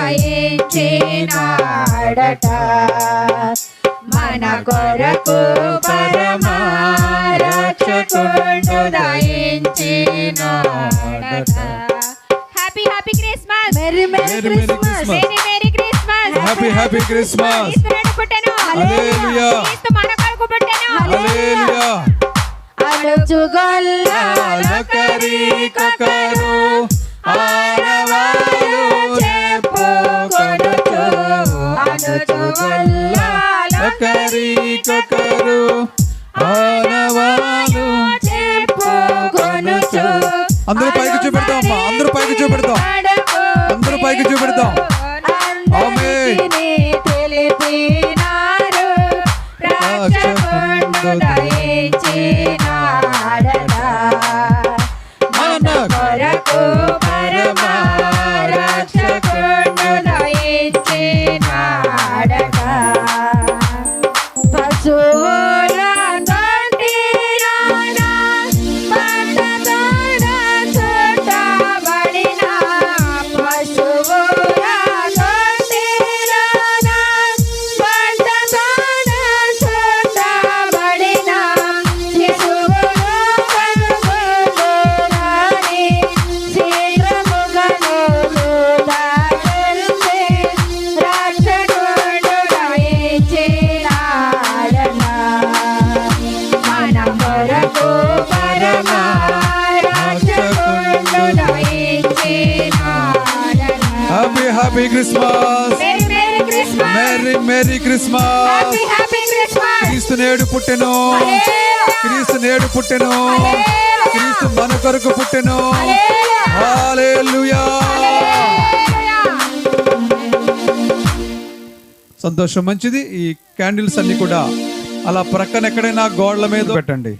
దయించినాడట. మన కొరకు పరమా రక్షకుడు దయించినాడట. Happy happy Christmas, merry merry Christmas, merry merry Christmas, happy happy Christmas. క్రీస్తు పుట్టెను, హల్లెలూయా. క్రీస్తు మన కొరకు పుట్టెను, హల్లెలూయా. అనుచుగొల్లొకరికొకరు ఆనవాలు చెప్పుకొనుచు, అనుచుగొల్లొకరికొకరు ఆనవాలు చెప్పుకొనుచు. అందరూ పైకి చూపెడతాం అమ్మా, అందరూ పైకి చూపెడతాం, అందరూ పైకి చూపెడతాం. ఆమేన్. తెలిపినారు రక్షకుడు దయించినాడట. మన కొరకు పరమా రక్షకుడు దయించినాడట. పశువుల తొట్టిలోన పట్టతోడ చుట్టబడిన, పశువుల తొట్టిలోన పట్టతోడ చుట్టబడిన, శిశువును కనుగొనుగాని శీఘ్రముగను దాటెల్చి రక్షకుడు దయించినాడట. మన కొరకు పరమా రక్షకుడు దయించినాడట. Happy happy Christmas, merry merry Christmas, merry merry Christmas. Happy happy Christmas. క్రీస్తు నేడు పుట్టెను, క్రీస్తు నేడు పుట్టెను, క్రీస్తు మన కొరకు పుట్టెను. హల్లెలూయా. సంతోషం, మంచిది. ఈ క్యాండిల్స్ అన్ని కూడా అలా ప్రక్కన ఎక్కడైనా గోడల మీద పెట్టండి.